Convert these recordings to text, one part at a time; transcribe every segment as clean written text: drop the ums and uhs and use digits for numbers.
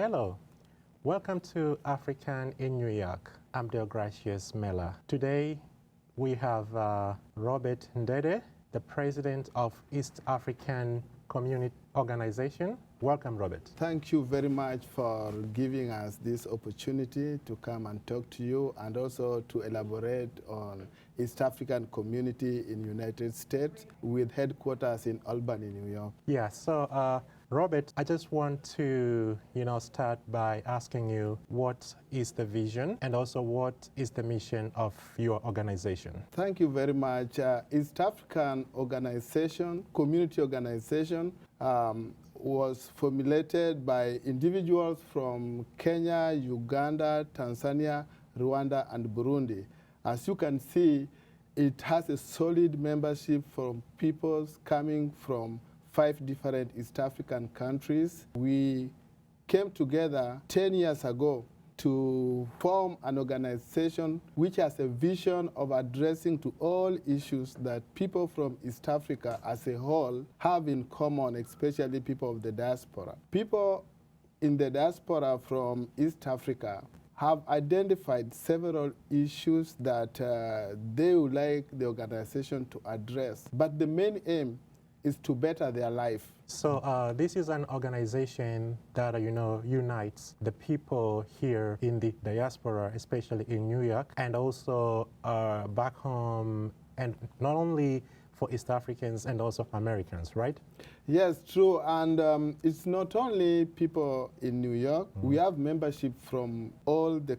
Hello, welcome to African in New York. I'm Deogracius Mela. Today we have Robert Ndede, the president of East African Community Organization. Welcome, Robert. Thank you very much for giving us this opportunity to come and talk to you and also to elaborate on East African community in United States with headquarters in Albany, New York. Yeah, so Robert, I just want to, start by asking you what is the vision and also what is the mission of your organization? Thank you very much. East African organization, community organization, was formulated by individuals from Kenya, Uganda, Tanzania, Rwanda, and Burundi. As you can see, it has a solid membership from peoples coming from 5 different East African countries. We came together 10 years ago to form an organization which has a vision of addressing to all issues that people from East Africa as a whole have in common, especially people of the diaspora. People in the diaspora from East Africa have identified several issues that they would like the organization to address, but the main aim is to better their life. So this is an organization that, unites the people here in the diaspora, especially in New York, and also back home, and not only for East Africans and also Americans, right? Yes, true. And it's not only people in New York. We have membership from all the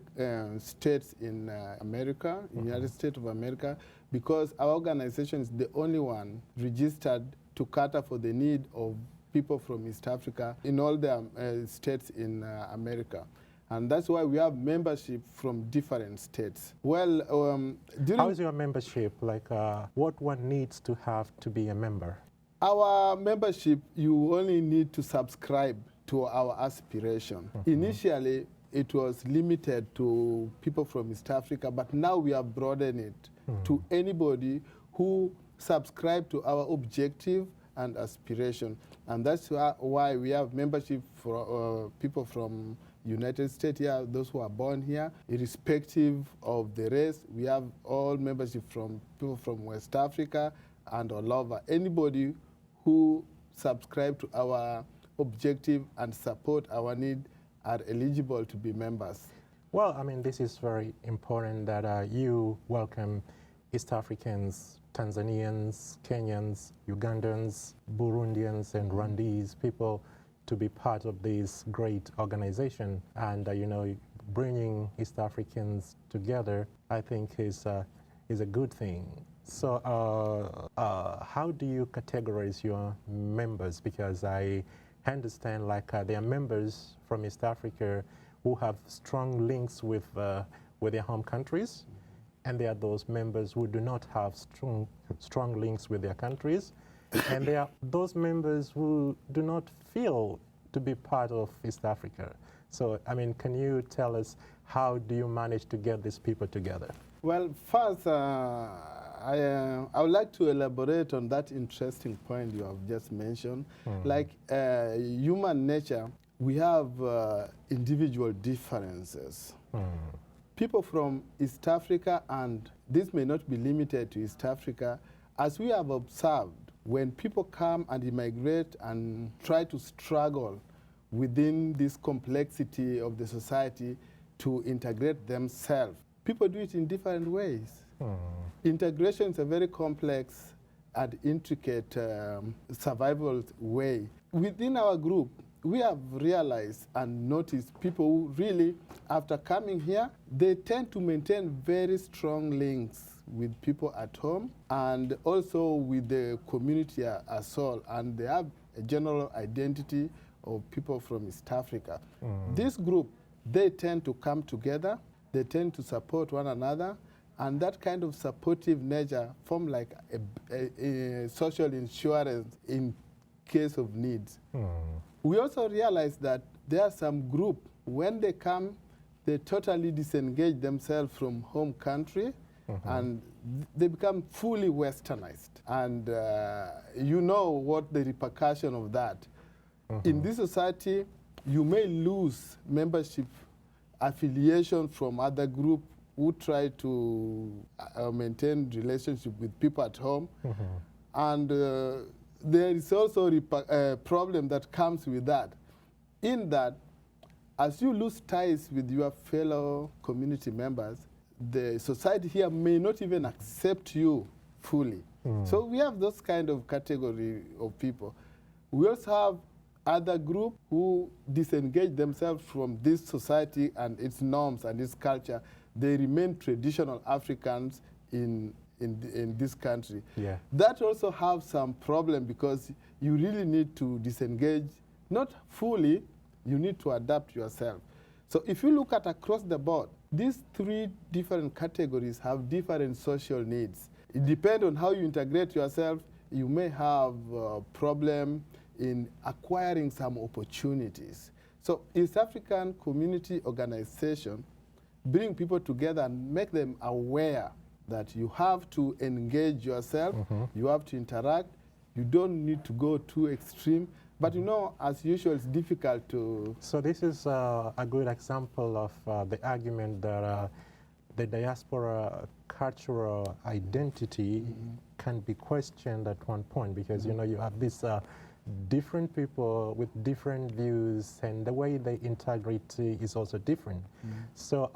states in America, United States of America, because our organization is the only one registered to cater for the need of people from East Africa in all the states in America. And that's why we have membership from different states. Well, how is your membership? Like, what one needs to have to be a member? Our membership, you only need to subscribe to our aspiration. Initially, it was limited to people from East Africa, but now we have broadened it to anybody who subscribe to our objective and aspiration. And that's why we have membership for people from United States here, those who are born here, irrespective of the race. We have all membership from people from West Africa and all over. Anybody who subscribe to our objective and support our need are eligible to be members. Well, I mean, this is very important that you welcome East Africans, Tanzanians, Kenyans, Ugandans, Burundians, and Rwandese people to be part of this great organization. And, bringing East Africans together, I think is a good thing. So how do you categorize your members? Because I understand there are members from East Africa who have strong links with their home countries, and there are those members who do not have strong links with their countries, and there are those members who do not feel to be part of East Africa. So, I mean, can you tell us how do you manage to get these people together? Well, first, I would like to elaborate on that interesting point you have just mentioned. Like human nature, we have individual differences. People from East Africa, and this may not be limited to East Africa, as we have observed, when people come and immigrate and try to struggle within this complexity of the society to integrate themselves, people do it in different ways. Integration is a very complex and intricate survival way. Within our group, we have realized and noticed people who really, after coming here, they tend to maintain very strong links with people at home and also with the community as whole, and they have a general identity of people from East Africa. This group, they tend to come together, they tend to support one another, and that kind of supportive nature form like a social insurance in case of needs. We also realize that there are some group, when they come, they totally disengage themselves from home country, and they become fully westernized. And you know what the repercussion of that. In this society, you may lose membership affiliation from other group who try to maintain relationship with people at home. And there is also a problem that comes with that, in that as you lose ties with your fellow community members, the society here may not even accept you fully. So we have those kind of category of people. We also have other group who disengage themselves from this society and its norms and its culture. They remain traditional Africans in this country. Yeah. That also have some problem, because you really need to disengage, not fully, you need to adapt yourself. So if you look at across the board, these three different categories have different social needs. It depends on how you integrate yourself. You may have a problem in acquiring some opportunities. So East African Community Organization bring people together and make them aware that you have to engage yourself, you have to interact, you don't need to go too extreme. But you know, as usual, it's difficult to... So this is a good example of the argument that the diaspora cultural identity can be questioned at one point, because you know, you have these different people with different views, and the way they integrate is also different. So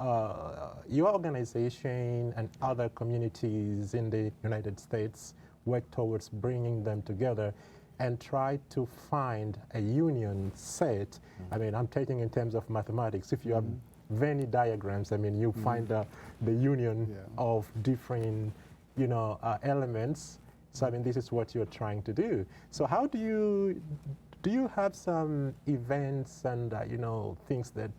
your organization and other communities in the United States work towards bringing them together and try to find a union set. I mean, I'm taking in terms of mathematics. If you have Venn diagrams, I mean, you find the union of different, you know, elements. So I mean, this is what you're trying to do. So how do you have some events and you know, things that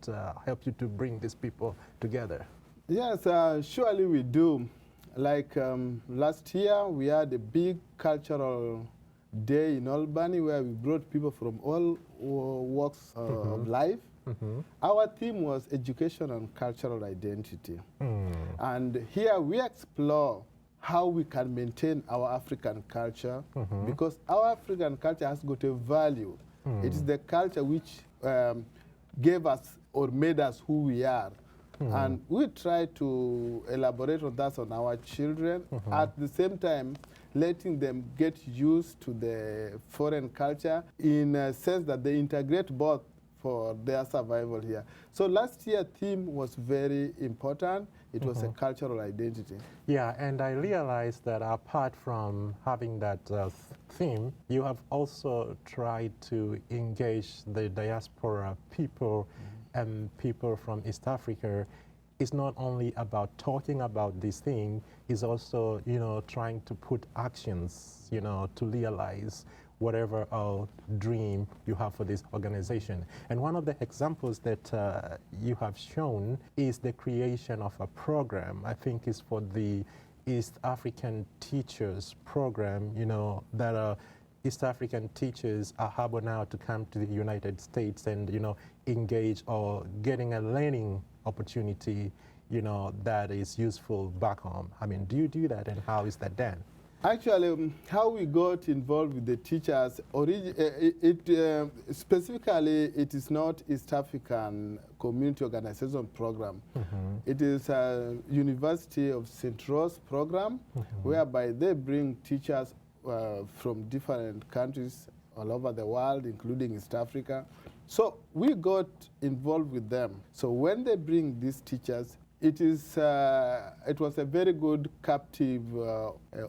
help you to bring these people together? Yes, surely we do. Like last year, we had a big cultural day in Albany where we brought people from all walks of life. Our theme was education and cultural identity. And here we explore how we can maintain our African culture, because our African culture has got a value. It is the culture which gave us or made us who we are. And we try to elaborate on that on our children, at the same time letting them get used to the foreign culture in a sense that they integrate both for their survival here. So last year's theme was very important. It was a cultural identity. Yeah, and I realized that apart from having that theme, you have also tried to engage the diaspora people and people from East Africa. It's not only about talking about this thing, it's also, you know, trying to put actions, you know, to realize whatever dream you have for this organization. And one of the examples that you have shown is the creation of a program. I think it's for the East African Teachers Program, you know, that East African teachers are able now to come to the United States and, you know, engage or getting a learning opportunity, you know, that is useful back home. I mean, do you do that, and how is that done? Actually, how we got involved with the teachers, specifically, it is not East African Community Organization Program. It is a University of St. Rose program, whereby they bring teachers from different countries all over the world, including East Africa. So we got involved with them. So when they bring these teachers, it was a very good captive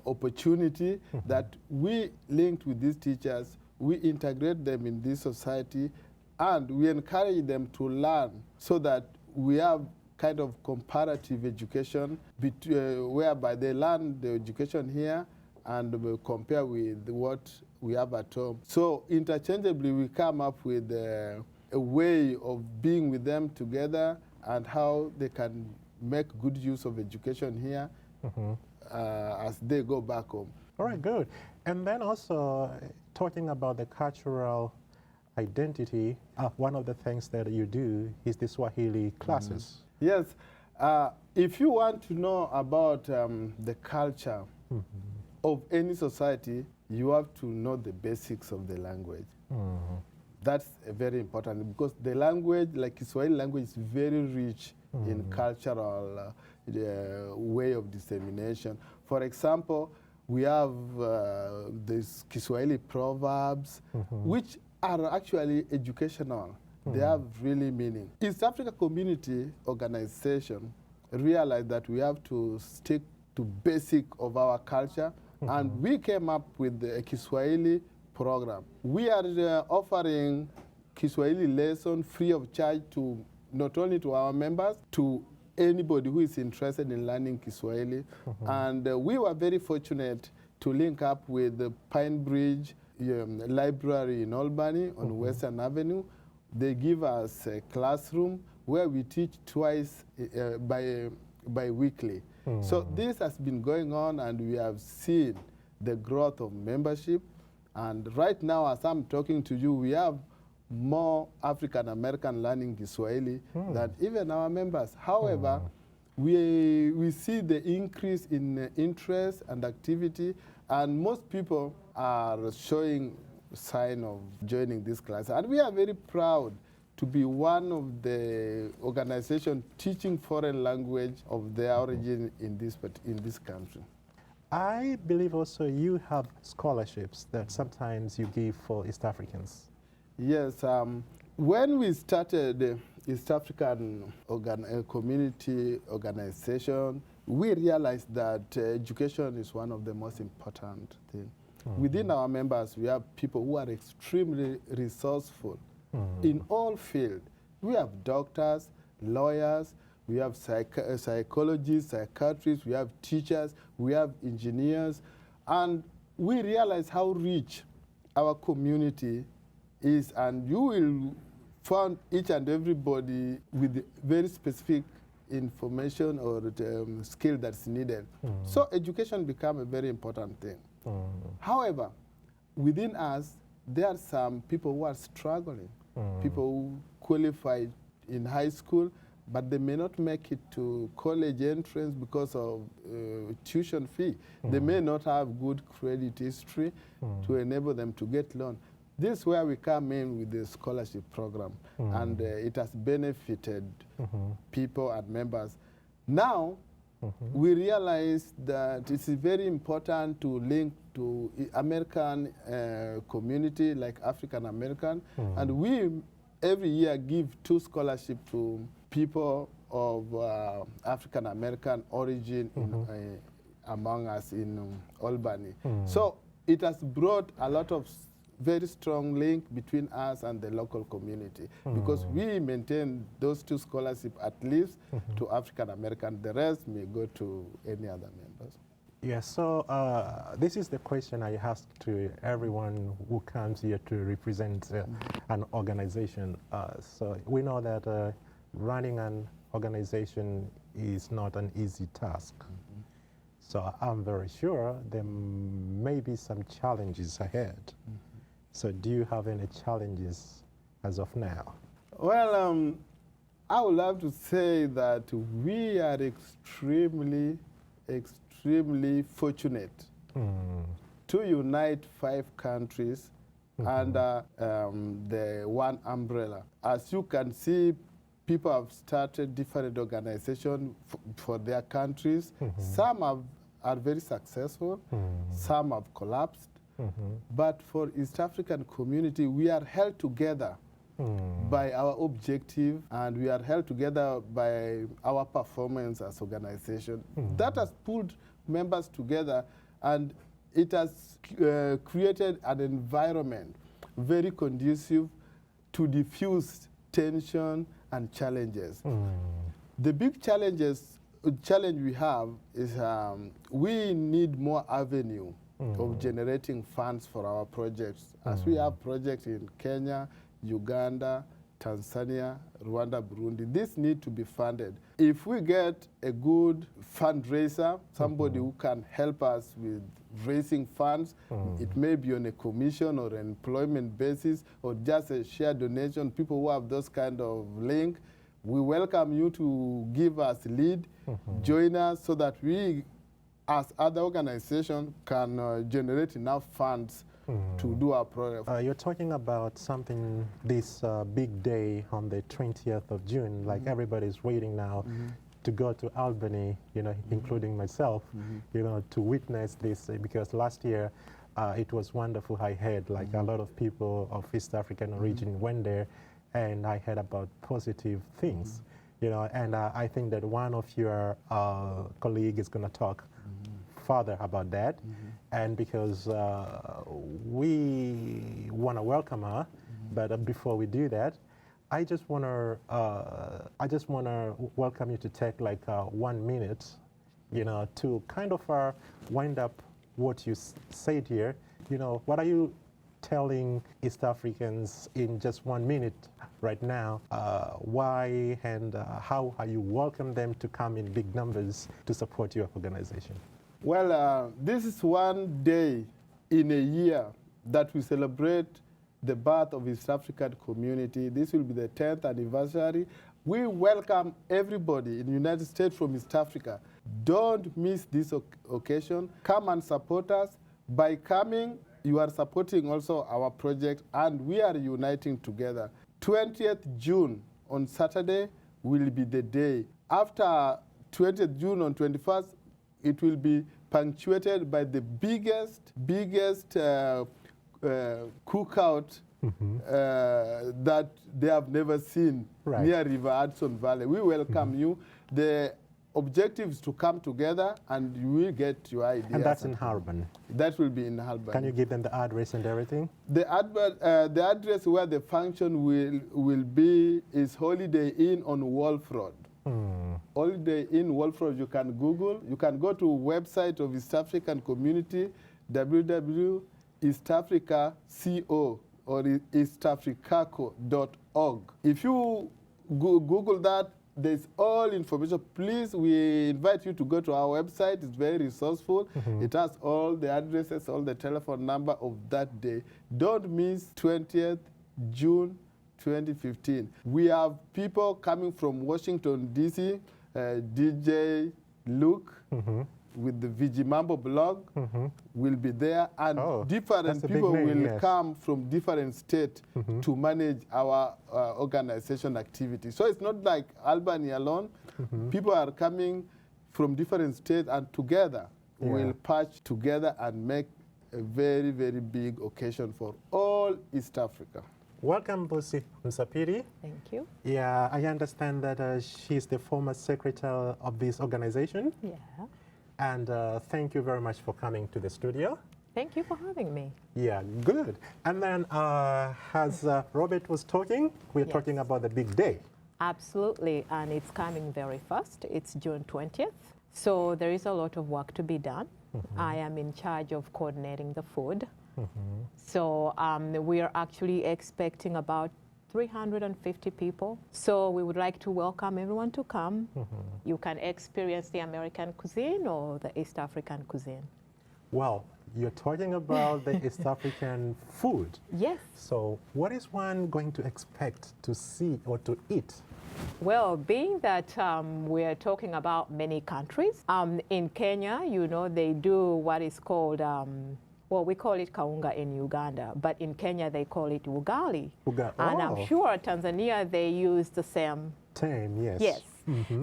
opportunity that we linked with these teachers, we integrate them in this society, and we encourage them to learn so that we have kind of comparative education whereby they learn the education here and we compare with what we have at home. So interchangeably, we come up with a way of being with them together and how they can make good use of education here as they go back home. All right, good. And then also talking about the cultural identity, one of the things that you do is the Swahili classes. Yes. If you want to know about the culture of any society, you have to know the basics of the language. That's very important because the language, like Kiswahili language, is very rich in cultural way of dissemination. For example, we have these Kiswahili proverbs, which are actually educational. They have really meaning. East Africa Community Organization realized that we have to stick to basic of our culture, and we came up with the Kiswahili program. We are offering Kiswahili lesson free of charge to not only to our members, to anybody who is interested in learning Kiswahili. And we were very fortunate to link up with the Pine Bridge Library in Albany on Western Avenue. They give us a classroom where we teach twice bi-weekly. So this has been going on, and we have seen the growth of membership. And right now, as I'm talking to you, we have more African American learning Kiswahili than even our members. However, we see the increase in interest and activity, and most people are showing sign of joining this class. And we are very proud to be one of the organizations teaching foreign language of their origin in this country. I believe also you have scholarships that sometimes you give for East Africans. Yes, when we started the East African Community Organization, we realized that education is one of the most important things. Within our members, we have people who are extremely resourceful in all fields. We have doctors, lawyers, we have psychologists, psychiatrists, we have teachers, we have engineers, and we realize how rich our community is, and you will find each and everybody with very specific information or skill that's needed. So education became a very important thing. However, within us, there are some people who are struggling, people who qualified in high school, but they may not make it to college entrance because of tuition fee. They may not have good credit history to enable them to get loan. This is where we come in with the scholarship program, and it has benefited people and members. Now, we realize that it's very important to link to American community, like African American, and we every year give 2 scholarships to people of African American origin among us in Albany. So it has brought a lot of very strong link between us and the local community, because we maintain those 2 scholarships at least to African American. The rest may go to any other members. Yes, so this is the question I ask to everyone who comes here to represent an organization. So we know that running an organization is not an easy task. So I'm very sure there may be some challenges ahead. So do you have any challenges as of now? Well, I would love to say that we are extremely fortunate to unite 5 countries under the one umbrella. As you can see, people have started different organizations for their countries. Some are very successful, some have collapsed. But for East African community, we are held together by our objective, and we are held together by our performance as organization. That has pulled members together, and it has created an environment very conducive to diffuse tension and challenges. The big challenge we have is we need more avenue of generating funds for our projects. As we have projects in Kenya, Uganda, Tanzania, Rwanda, Burundi, this need to be funded. If we get a good fundraiser, somebody who can help us with raising funds, it may be on a commission or an employment basis or just a shared donation, people who have those kind of link, we welcome you to give us lead, join us so that we, as other organizations, can generate enough funds to do our program. You're talking about something, this big day on the 20th of June, like everybody's waiting now to go to Albany, you know, including myself, you know, to witness this, because last year it was wonderful. I heard like a lot of people of East African origin went there, and I heard about positive things, you know, and I think that one of your colleagues is going to talk further about that, and because we want to welcome her, but before we do that, I just want to welcome you to take like 1 minute, you know, to kind of wind up what you said here. You know, what are you telling East Africans in just 1 minute right now? Why and how are you welcome them to come in big numbers to support your organization? Well, this is one day in a year that we celebrate the birth of East African community. This will be the 10th anniversary. We welcome everybody in the United States from East Africa. Don't miss this occasion. Come and support us. By coming, you are supporting also our project, and we are uniting together. 20th June on Saturday will be the day. After 20th June on 21st, it will be punctuated by the biggest cookout that they have never seen near River Hudson Valley. We welcome you. The objective is to come together, and you will get your ideas. And that's in Harban. That will be in Harban. Can you give them the address and everything? The address where the function will be is Holiday Inn on Wolf Road. Holiday Inn Wolf Road. You can Google. You can go to website of East African Community, www.eastafrica.co or eastafricaco.org. If you Google that, there's all information. Please, we invite you to go to our website. It's very resourceful. It has all the addresses, all the telephone number of that day. Don't miss 20th June 2015. We have people coming from Washington, D.C., DJ Luke, with the Vigimambo blog will be there, and different people will come from different states to manage our organization activity. So it's not like Albany alone. People are coming from different states, and together we'll patch together and make a very, very big occasion for all East Africa. Welcome, Busi Nsapiri. Thank you. Yeah, I understand that she's the former secretary of this organization. Yeah. And thank you very much for coming to the studio. Thank you for having me. Yeah, good. And then as Robert was talking, we're talking about the big day. Absolutely, and it's coming very fast. It's June 20th. So there is a lot of work to be done. I am in charge of coordinating the food. So we are actually expecting about 350 people. So we would like to welcome everyone to come. You can experience the American cuisine or the East African cuisine. Well, you're talking about the East African food. Yes. So what is one going to expect to see or to eat? Well, being that we're talking about many countries, in Kenya, you know, they do what is called well, we call it kaunga in Uganda, but in Kenya they call it ugali. And I'm sure Tanzania they use the same. Same, yes. Yes.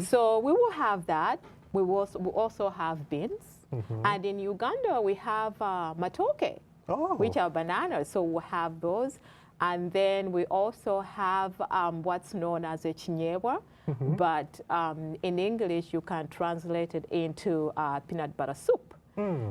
So we will have that. We will also have beans. And in Uganda we have matoke, which are bananas. So we'll have those. And then we also have what's known as a chinyewa, but in English you can translate it into peanut butter soup.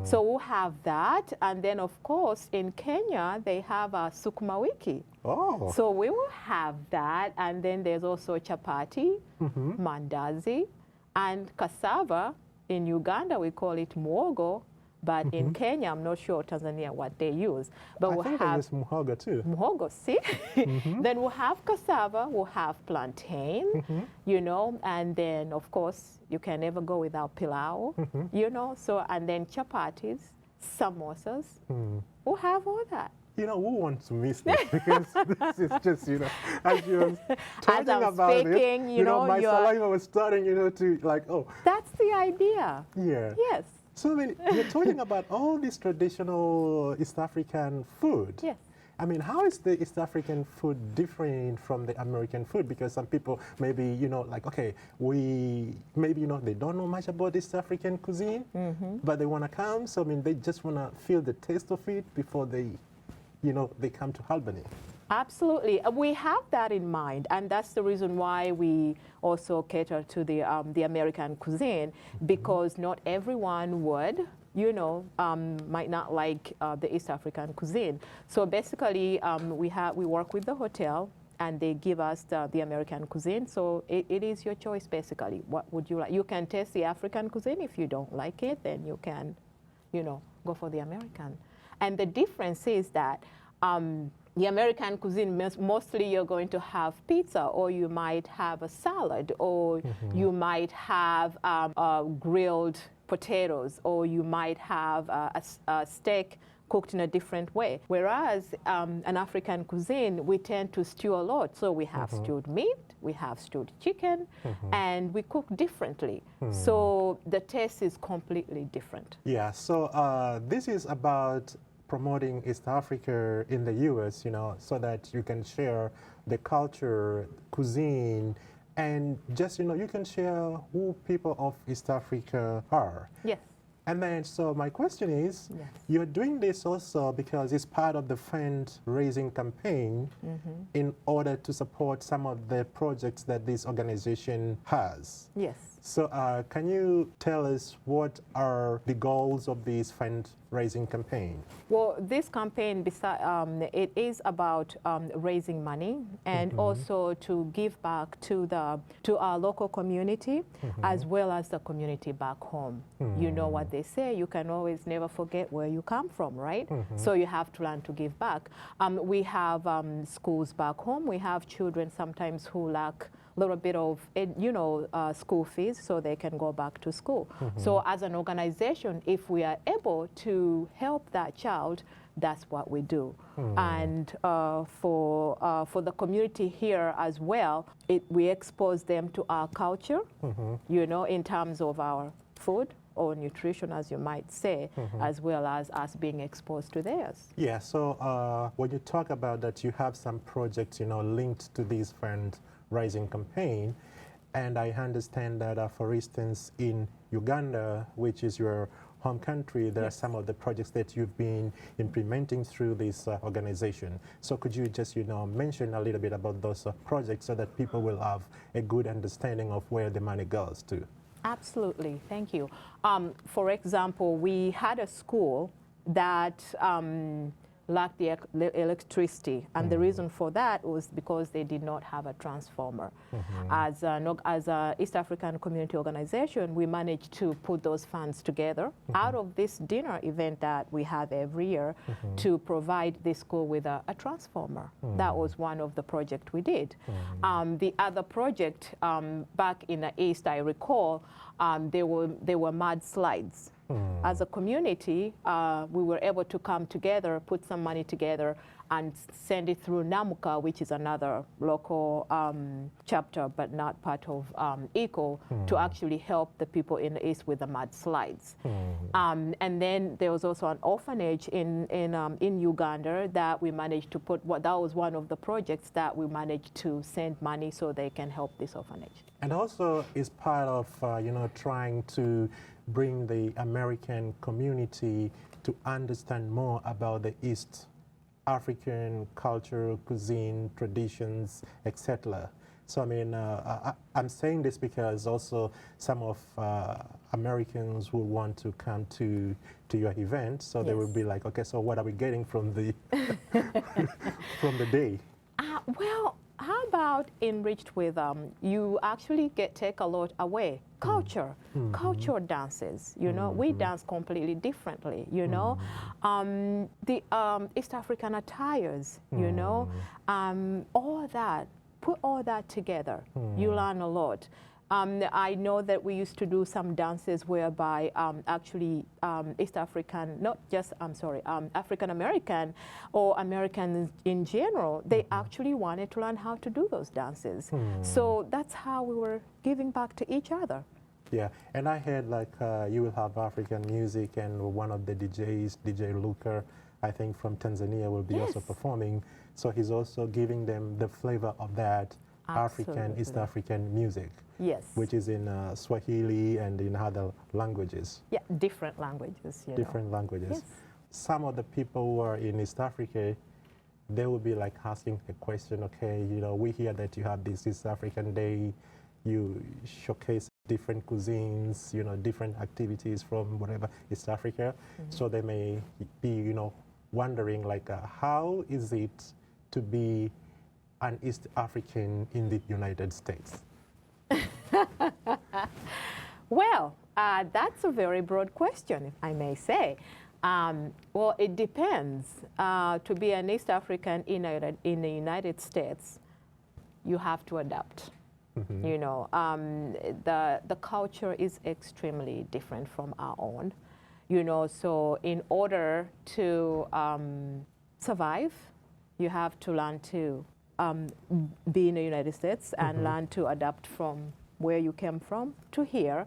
So we'll have that, and then of course in Kenya they have a sukuma wiki. So we will have that, and then there's also chapati, mandazi, and cassava. In Uganda we call it muhogo, but in Kenya I'm not sure Tanzania what they use. But we'll have muhogo too. Muhogo, see? Then we'll have cassava, we'll have plantain, you know, and then of course you can never go without pilau, you know, so, and then chapatis, samosas, we'll have all that. You know, who wants to miss this? Because this is just, you know, as you're talking about speaking, it, you know, my saliva was starting, you know, to like, That's the idea. Yeah. Yes. So I mean, you're talking about all this traditional East African food. Yes. I mean, how is the East African food different from the American food? Because some people maybe, you know, like, okay, maybe, you know, they don't know much about East African cuisine, but they want to come. So, I mean, they just want to feel the taste of it before they, you know, they come to Albany. Absolutely. We have that in mind, and that's the reason why we also cater to the American cuisine, because not everyone would, you know, might not like the East African cuisine. So basically, we work with the hotel, and they give us the American cuisine. So it is your choice, basically. What would you like? You can taste the African cuisine. If you don't like it, then you can, you know, go for the American. And the difference is that the American cuisine, mostly you're going to have pizza, or you might have a salad, or you might have grilled potatoes, or you might have a steak cooked in a different way. Whereas an African cuisine, we tend to stew a lot. So we have stewed meat, we have stewed chicken, and we cook differently. So the taste is completely different. Yeah, so this is about promoting East Africa in the U.S., you know, so that you can share the culture, cuisine, and just, you know, you can share who people of East Africa are. Yes. And then, so my question is, you're doing this also because it's part of the fund-raising campaign in order to support some of the projects that this organization has. Yes. So can you tell us what are the goals of this fundraising campaign? Well, this campaign, it is about raising money and also to give back to our local community as well as the community back home. You know what they say, you can always never forget where you come from, right? So you have to learn to give back. We have schools back home. We have children sometimes who lack a little bit of, you know, school fees so they can go back to school. So as an organization, if we are able to help that child, that's what we do. And for the community here as well, we expose them to our culture, you know, in terms of our food or nutrition, as you might say, as well as us being exposed to theirs. Yeah, so when you talk about that, you have some projects, you know, linked to this fundraising campaign, and I understand that, for instance, in Uganda, which is your home country, there are some of the projects that you've been implementing through this organization. So could you just, you know, mention a little bit about those projects so that people will have a good understanding of where the money goes to? Absolutely, thank you. For example, we had a school that lacked the electricity, and the reason for that was because they did not have a transformer. As an East African community organization, we managed to put those funds together out of this dinner event that we have every year to provide the school with a transformer. That was one of the projects we did. The other project back in the East, I recall, there were mudslides. As a community, we were able to come together, put some money together, and send it through NAMUCA, which is another local chapter, but not part of ECO, to actually help the people in the East with the mudslides. And then there was also an orphanage in Uganda that we managed to put. That was one of the projects that we managed to send money so they can help this orphanage. And also is part of, you know, trying to bring the American community to understand more about the East African culture, cuisine, traditions, etc. So I mean, I'm saying this because also some of Americans will want to come to your event, so they will be like, okay, so what are we getting from the from the day? Well, how about enriched with, you actually take a lot away. Culture, cultural dances, you know, we dance completely differently, you know. The East African attires, you know, all that, put all that together, you learn a lot. I know that we used to do some dances whereby actually East African, not just, African American or Americans in general, they actually wanted to learn how to do those dances. So that's how we were giving back to each other. Yeah, and I heard like you will have African music, and one of the DJs, DJ Luca, I think from Tanzania, will be Yes. also performing. So he's also giving them the flavor of that African, Absolutely. East African music. Yes. Which is in Swahili and in other languages. Yeah, different languages, you know. Different languages. Yes. Some of the people who are in East Africa, they will be like asking a question, okay, you know, we hear that you have this East African Day, you showcase different cuisines, you know, different activities from whatever East Africa. So they may be, you know, wondering like, how is it to be an East African in the United States? Well, that's a very broad question, if I may say. Well, it depends. To be an East African in the United States, you have to adapt. You know, the culture is extremely different from our own. You know, so in order to survive, you have to learn to be in the United States and learn to adapt from where you came from to here.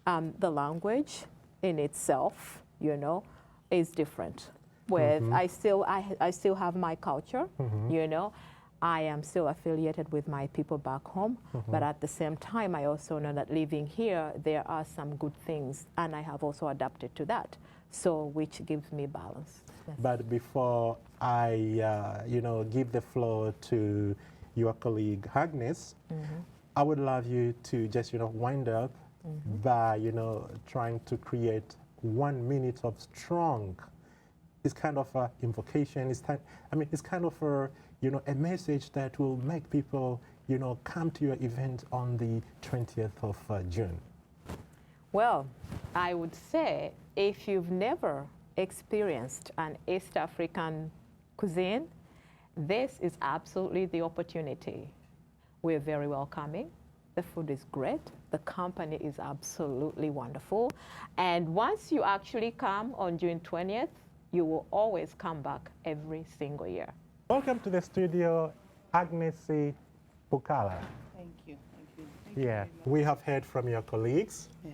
The language in itself, you know, is different. With I still have my culture, you know. I am still affiliated with my people back home, but at the same time, I also know that living here, there are some good things, and I have also adapted to that, so which gives me balance. Yes. But before I, you know, give the floor to your colleague Agnes, I would love you to just, you know, wind up by, you know, trying to create 1 minute of strong. It's kind of an invocation. It's kind of a, you know, a message that will make people, you know, come to your event on the 20th of June. Well, I would say if you've never experienced an East African cuisine, this is absolutely the opportunity. We're very welcoming. The food is great. The company is absolutely wonderful. And once you actually come on June 20th, you will always come back every single year. Welcome to the studio, Agnes Bukala. Thank you. Yeah, we have heard from your colleagues. Yeah.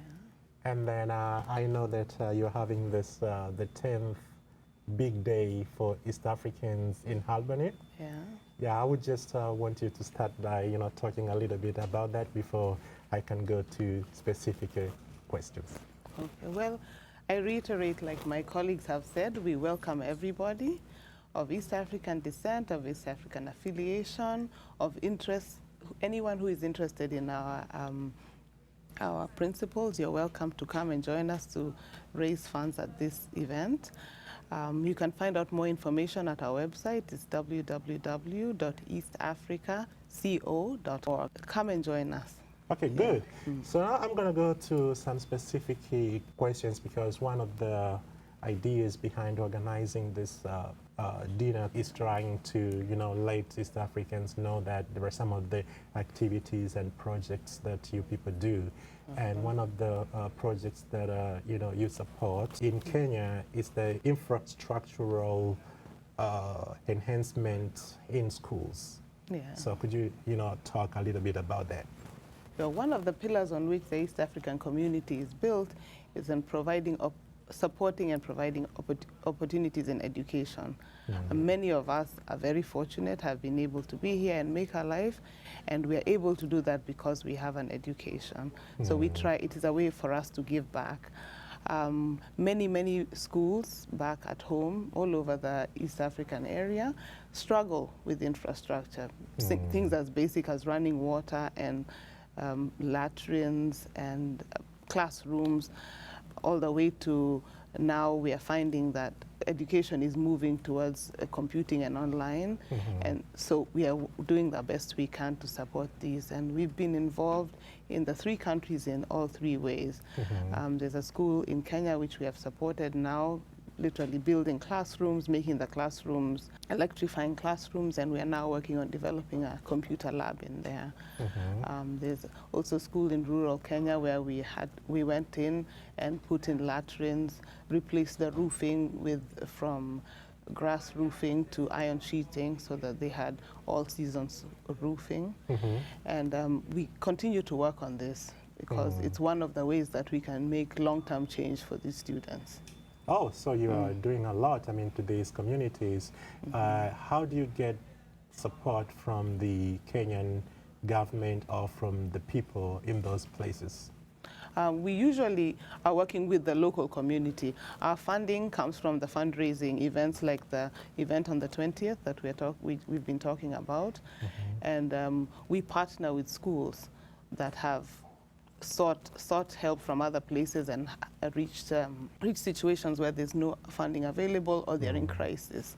And then I know that you're having this, the 10th big day for East Africans in Albany. Yeah. Yeah, I would just want you to start by, you know, talking a little bit about that before I can go to specific questions. Okay. Well, I reiterate, like my colleagues have said, we welcome everybody of East African descent, of East African affiliation, of interest, anyone who is interested in our principles. You're welcome to come and join us to raise funds at this event. You can find out more information at our website. It's www.eastafricaco.org. Come and join us. Okay, good. So now I'm going to go to some specific questions, because one of the ideas behind organizing this dinner is trying to, you know, let East Africans know that there are some of the activities and projects that you people do. And one of the projects that, you know, you support in Kenya is the infrastructural enhancement in schools. Yeah. So could you, you know, talk a little bit about that? Well, one of the pillars on which the East African community is built is in supporting and providing opportunities in education. Many of us are very fortunate, have been able to be here and make our life, and we are able to do that because we have an education. So we try, it is a way for us to give back. Many schools back at home, all over the East African area, struggle with infrastructure. Things as basic as running water and latrines and classrooms, all the way to now we are finding that education is moving towards computing and online. And so we are doing the best we can to support these. And we've been involved in the 3 countries in all 3 ways. There's a school in Kenya which we have supported now, literally building classrooms, making the classrooms, electrifying classrooms, and we are now working on developing a computer lab in there. There's also a school in rural Kenya where we went in and put in latrines, replaced the roofing from grass roofing to iron sheeting so that they had all seasons roofing. And we continue to work on this. because it's one of the ways that we can make long-term change for these students. Oh, so you are doing a lot, I mean, to these communities. How do you get support from the Kenyan government or from the people in those places? We usually are working with the local community. Our funding comes from the fundraising events like the event on the 20th that we've been talking about. And we partner with schools that have sought help from other places and reached situations where there's no funding available or they're in crisis.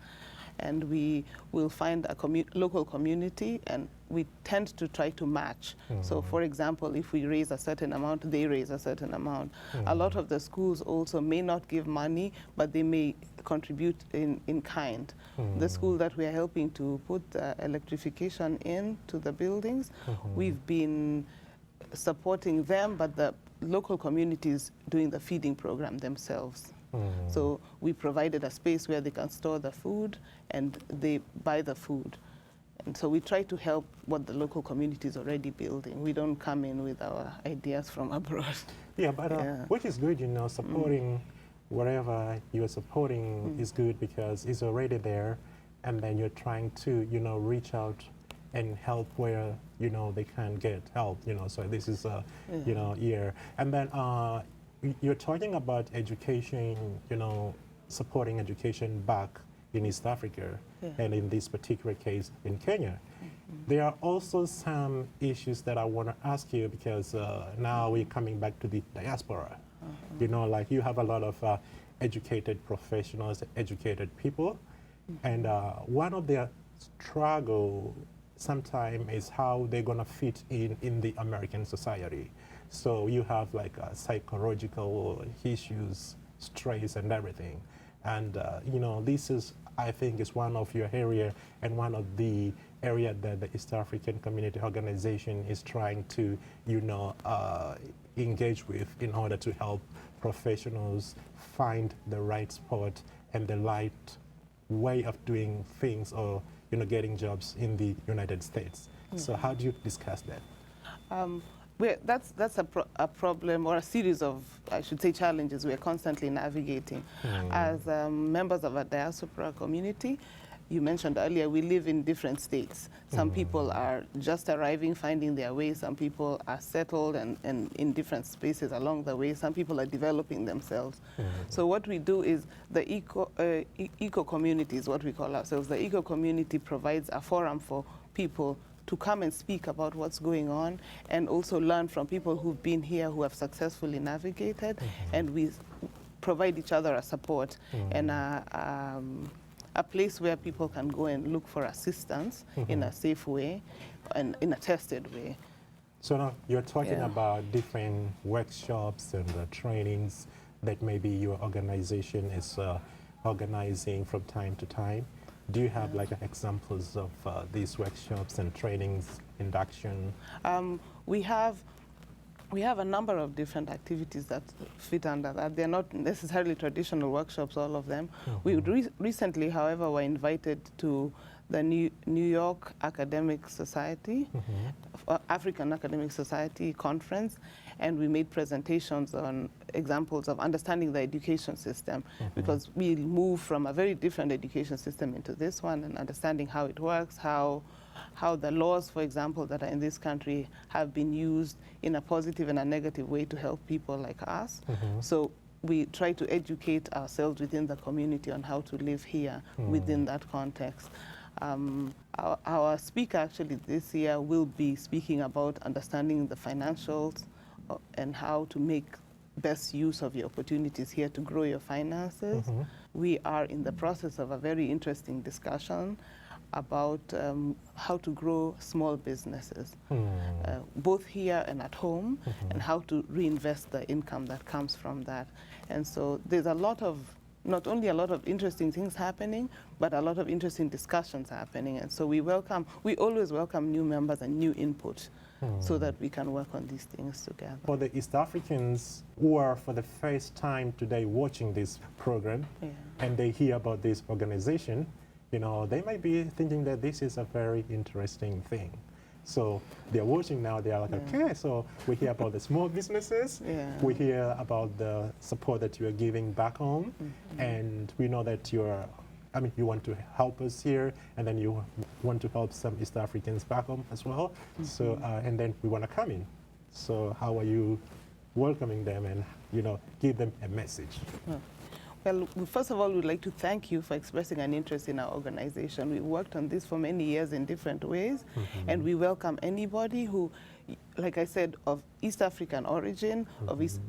And we will find a local community, and we tend to try to match. So for example, if we raise a certain amount, they raise a certain amount. A lot of the schools also may not give money, but they may contribute in kind. The school that we are helping to put electrification into the buildings, we've been supporting them, but the local communities doing the feeding program themselves. So we provided a space where they can store the food and they buy the food. And so we try to help what the local community is already building. We don't come in with our ideas from abroad. Yeah, but which is good, you know, supporting wherever you're supporting is good because it's already there, and then you're trying to, you know, reach out and help where, you know, they can get help, you know. So this is, you know, here. And then you're talking about education, you know, supporting education back in East Africa, and in this particular case in Kenya. There are also some issues that I want to ask you because now we're coming back to the diaspora. You know, like you have a lot of educated professionals, educated people, and one of their struggle sometimes is how they're going to fit in the American society. So you have like psychological issues, stress and everything. And, you know, this is, I think, is one of your area and one of the area that the East African Community Organization is trying to, you know, engage with in order to help professionals find the right spot and the right way of doing things or, you know, getting jobs in the United States. So how do you discuss that? That's a problem or a series of, I should say, challenges we're constantly navigating. As members of a diaspora community, you mentioned earlier, we live in different states. Some people are just arriving, finding their way. Some people are settled and in different spaces along the way. Some people are developing themselves. So what we do is the eco community is what we call ourselves. The eco community provides a forum for people to come and speak about what's going on and also learn from people who've been here who have successfully navigated, and we provide each other a support and a place where people can go and look for assistance in a safe way and in a tested way. So now you're talking about different workshops and trainings that maybe your organization is organizing from time to time. Do you have like examples of these workshops and trainings, induction? We have a number of different activities that fit under that. They're not necessarily traditional workshops, all of them. We recently, however, were invited to the New York Academic Society, African Academic Society conference, and we made presentations on examples of understanding the education system, because we moved from a very different education system into this one, and understanding how it works, how the laws, for example, that are in this country have been used in a positive and a negative way to help people like us. So we try to educate ourselves within the community on how to live here within that context. Our speaker actually this year will be speaking about understanding the financials and how to make best use of your opportunities here to grow your finances. We are in the process of a very interesting discussion about how to grow small businesses, both here and at home, and how to reinvest the income that comes from that. And so there's a lot of, not only a lot of interesting things happening, but a lot of interesting discussions happening. And so we always welcome new members and new input so that we can work on these things together. For the East Africans who are for the first time today watching this program and they hear about this organization, you know, they might be thinking that this is a very interesting thing. So they're watching now, they're like, okay, so we hear about the small businesses, we hear about the support that you're giving back home, and we know that you want to help us here, and then you want to help some East Africans back home as well. So, and then we want to come in. So how are you welcoming them and, give them a message? Well, first of all, we'd like to thank you for expressing an interest in our organization. We worked on this for many years in different ways, and we welcome anybody who, like I said, of East African origin, of East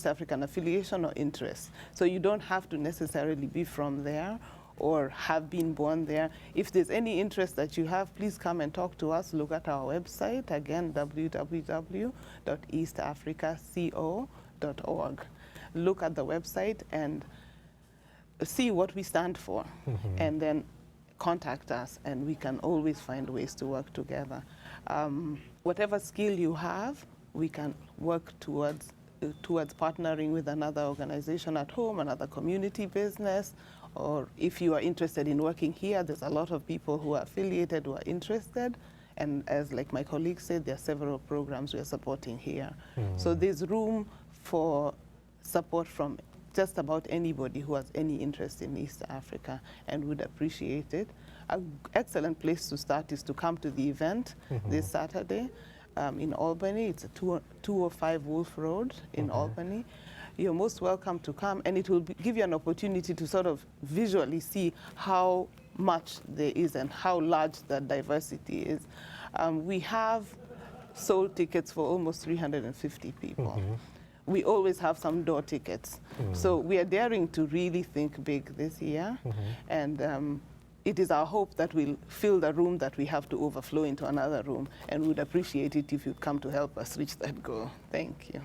African affiliation or interest. So you don't have to necessarily be from there or have been born there. If there's any interest that you have, please come and talk to us. Look at our website, again, www.eastafricaco.org. Look at the website and see what we stand for, and then contact us, and we can always find ways to work together. Whatever skill you have, we can work towards partnering with another organization at home, another community business, or if you are interested in working here, there's a lot of people who are affiliated who are interested. And as like my colleague said, there are several programs we are supporting here. So there's room for support from just about anybody who has any interest in East Africa and would appreciate it. An excellent place to start is to come to the event this Saturday in Albany. It's at 205 Wolf Road in Albany. You're most welcome to come, and it will give you an opportunity to sort of visually see how much there is and how large the diversity is. We have sold tickets for almost 350 people. We always have some door tickets. So we are daring to really think big this year. And it is our hope that we'll fill the room that we have to overflow into another room. And we'd appreciate it if you'd come to help us reach that goal. Thank you.